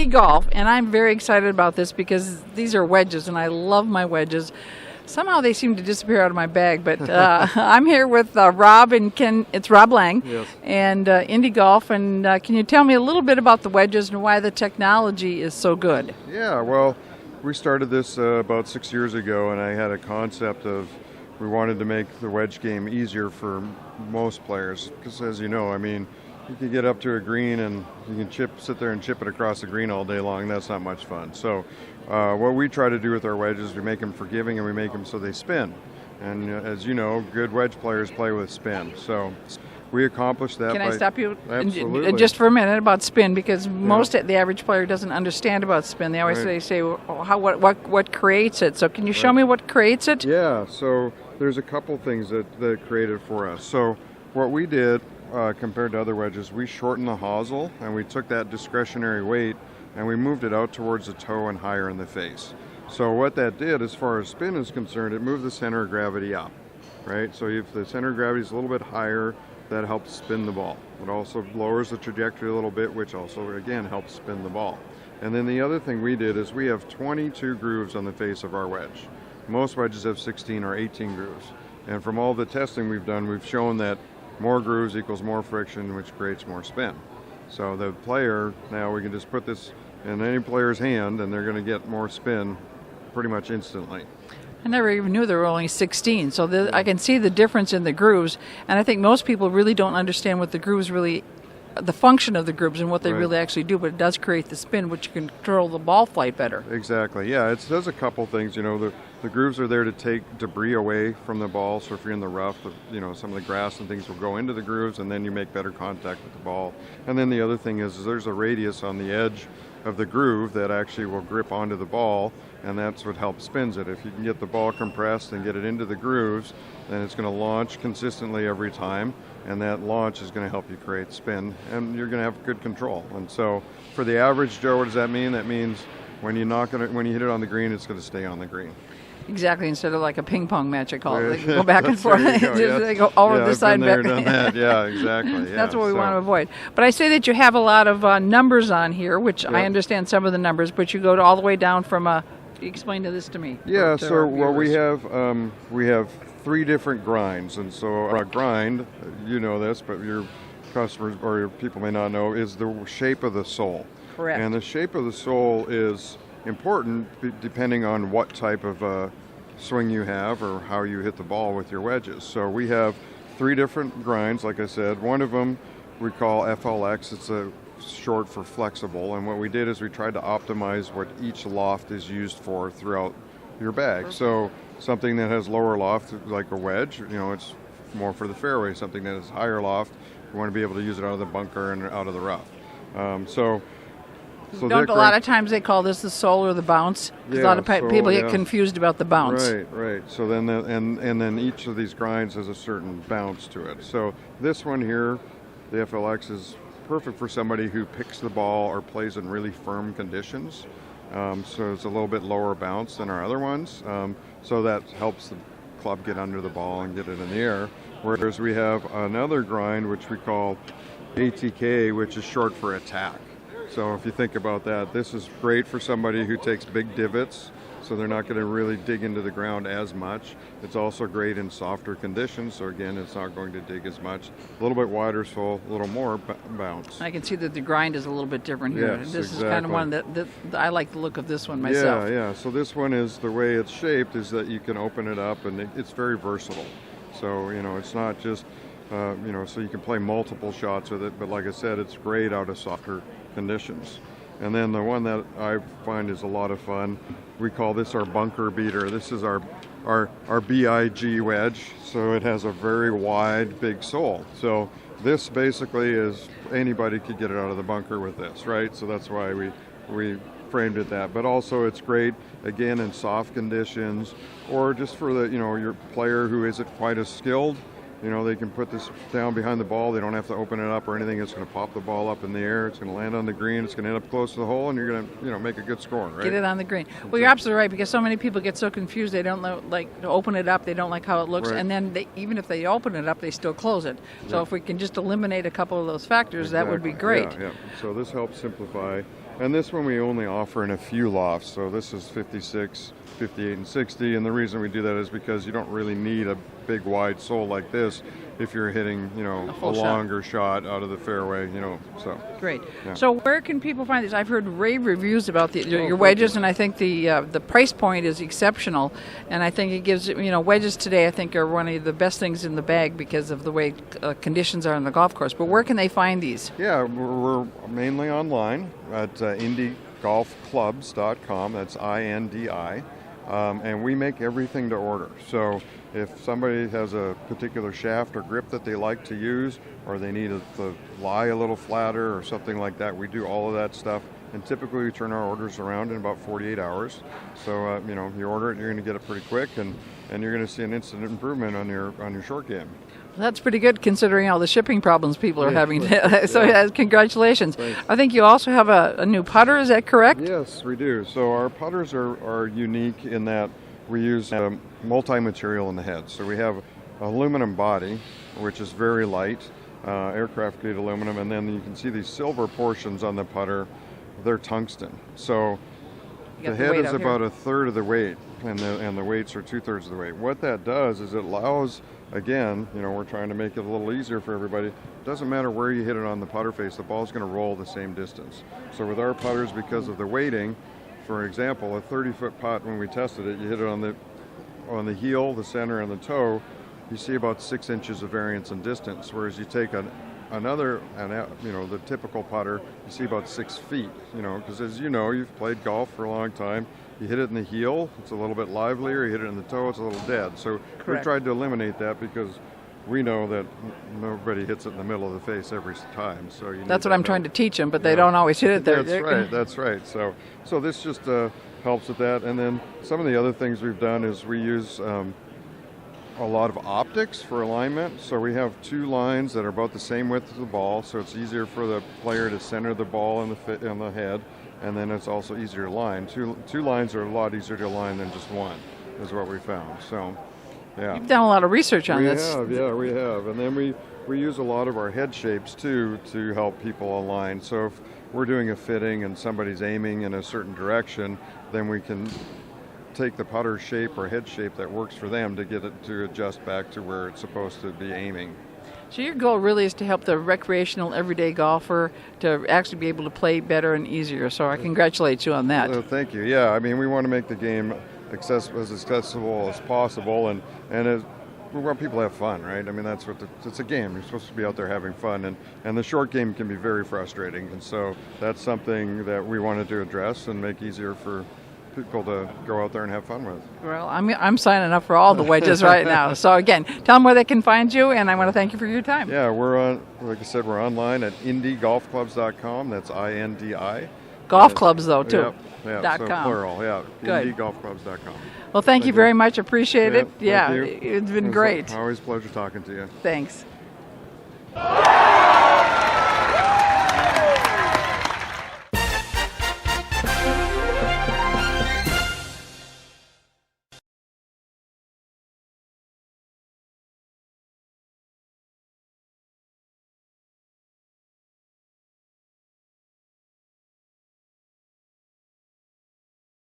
Golf, and I'm very excited about this because these are wedges, and I love my wedges. Somehow they seem to disappear out of my bag, but I'm here with Rob and Ken. It's Rob Lang, yes, and Indi Golf. And can you tell me a little bit about the wedges and why the technology is so good? Yeah, well, we started this about 6 years ago, and I had a concept of we wanted to make the wedge game easier for most players because, as you know, I mean, you can get up to a green and you can sit there and chip it across the green all day long. That's not much fun. So what we try to do with our wedges, we make them forgiving and we make them so they spin. And as you know, good wedge players play with spin. So we accomplished that. Can I stop you Absolutely. just for a minute about spin? Because the average player doesn't understand about spin. They always say, well, what creates it? So can you show me what creates it? Yeah, so there's a couple things that create it for us. So what we did compared to other wedges, we shortened the hosel and we took that discretionary weight and we moved it out towards the toe and higher in the face. So what that did, as far as spin is concerned, it moved the center of gravity up, right? So if the center of gravity is a little bit higher, that helps spin the ball. It also lowers the trajectory a little bit, which also, again, helps spin the ball. And then the other thing we did is we have 22 grooves on the face of our wedge. Most wedges have 16 or 18 grooves. And from all the testing we've done, we've shown that more grooves equals more friction, which creates more spin. So the player, now we can just put this in any player's hand and they're going to get more spin pretty much instantly. I never even knew there were only 16, so I can see the difference in the grooves, and I think most people really don't understand what the grooves really, the function of the grooves and what they really actually do, but it does create the spin, which can control the ball flight better. Exactly, yeah, it does a couple things. You know, the grooves are there to take debris away from the ball, so if you're in the rough, you know, some of the grass and things will go into the grooves, and then you make better contact with the ball. And then the other thing is there's a radius on the edge of the groove that actually will grip onto the ball, and that's what helps spins it. If you can get the ball compressed and get it into the grooves, then it's going to launch consistently every time, and that launch is going to help you create spin, and you're going to have good control. And so for the average Joe, what does that mean? That means when you hit it on the green, it's going to stay on the green. Exactly, instead of like a ping pong match, I call it. They go back and forth. They go over the side. I've been there, done that. Yeah, exactly. Yeah. That's what we want to avoid. But I say that you have a lot of numbers on here, which I understand some of the numbers, but you go all the way down from explain this to me. Yeah, so well, we have 3 different grinds, and so a grind, you know this, but your customers or your people may not know, is the shape of the sole. Correct. And the shape of the sole is important depending on what type of swing you have or how you hit the ball with your wedges. So we have 3 different grinds, like I said. One of them we call FLX. It's a short for flexible, and what we did is we tried to optimize what each loft is used for throughout your bag. Okay. So something that has lower loft, like a wedge, you know, it's more for the fairway. Something that has higher loft, you want to be able to use it out of the bunker and out of the rough. So a lot of times they call this the sole or the bounce? Because a lot of people get confused about the bounce. Right. So then and then each of these grinds has a certain bounce to it. So this one here, the FLX, is perfect for somebody who picks the ball or plays in really firm conditions. So it's a little bit lower bounce than our other ones. So that helps the club get under the ball and get it in the air. Whereas we have another grind, which we call ATK, which is short for attack. So if you think about that, this is great for somebody who takes big divots, so they're not going to really dig into the ground as much. It's also great in softer conditions, so again, it's not going to dig as much. A little bit wider sole, a little more bounce. I can see that the grind is a little bit different here. Yes, this is kind of one that I like the look of this one myself. Yeah. So this one is, the way it's shaped is that you can open it up, and it's very versatile. So, you know, it's not just, so you can play multiple shots with it, but like I said, it's great out of softer conditions. And then the one that I find is a lot of fun, we call this our bunker beater. This is our BIG wedge, so it has a very wide, big sole. So this basically is, anybody could get it out of the bunker with this, right? So that's why we framed it that. But also it's great, again, in soft conditions, or just for the, your player who isn't quite as skilled. They can put this down behind the ball. They don't have to open it up or anything. It's going to pop the ball up in the air. It's going to land on the green. It's going to end up close to the hole, and you're going to, make a good score, right? Get it on the green. Well, you're absolutely right, because so many people get so confused. They don't know, to open it up. They don't like how it looks, and then even if they open it up, they still close it. So if we can just eliminate a couple of those factors, that would be great. Yeah. So this helps simplify. And this one we only offer in a few lofts. So this is 56, 58, and 60. And the reason we do that is because you don't really need a big wide sole like this if you're hitting, a longer shot out of the fairway, so. Great. Yeah. So where can people find these? I've heard rave reviews about your wedges, and I think the price point is exceptional. And I think it gives, wedges today I think are one of the best things in the bag because of the way conditions are on the golf course. But where can they find these? Yeah, we're mainly online at indigolfclubs.com. That's INDI. And we make everything to order. So if somebody has a particular shaft or grip that they like to use, or they need it to lie a little flatter or something like that, we do all of that stuff. And typically we turn our orders around in about 48 hours. So, you order it, you're going to get it pretty quick, and you're going to see an instant improvement on your short game. That's pretty good considering all the shipping problems people are having. So congratulations. Thanks. I think you also have a new putter, is that correct? Yes, we do. So our putters are unique in that we use multi-material in the head. So we have aluminum body, which is very light, aircraft grade aluminum, and then you can see these silver portions on the putter. They're tungsten. So the head is about a third of the weight, and the weights are 2/3 of the weight. What that does is it allows, again, we're trying to make it a little easier for everybody. It doesn't matter where you hit it on the putter face, the ball's going to roll the same distance. So with our putters, because of the weighting, for example, a 30-foot putt, when we tested it, you hit it on the heel, the center, and the toe, you see about 6 inches of variance in distance, whereas you take the typical putter, you see about 6 feet, because as you know, you've played golf for a long time. You hit it in the heel, it's a little bit livelier. You hit it in the toe, it's a little dead. So we tried to eliminate that because we know that nobody hits it in the middle of the face every time. So that's what I'm trying to tech them, but they don't always hit it there. That's right. So this just helps with that. And then some of the other things we've done is we use a lot of optics for alignment. So we have 2 lines that are about the same width as the ball, so it's easier for the player to center the ball in the head, and then it's also easier to line. Two lines are a lot easier to align than just one, is what we found. So, yeah. You've done a lot of research on this. We have. And then we use a lot of our head shapes too to help people align. So if we're doing a fitting and somebody's aiming in a certain direction, then we can take the putter shape or head shape that works for them to get it to adjust back to where it's supposed to be aiming. So your goal really is to help the recreational everyday golfer to actually be able to play better and easier. So I congratulate you on that. Thank you. Yeah, we want to make the game as accessible as possible, and we want people to have fun, right? That's what it's a game. You're supposed to be out there having fun, and the short game can be very frustrating. And so that's something that we wanted to address and make easier for people to go out there and have fun with. Well, I'm signing up for all the wedges right now. So again, tell them where they can find you, and I want to thank you for your time. Yeah, like I said, we're online at indigolfclubs.com. That's INDI. Golf clubs, though, too. Yeah, so .com. Plural, yeah. Good. Indigolfclubs.com. Well, thank you very much. Appreciate it. Thank you. It's been great. Always a pleasure talking to you. Thanks.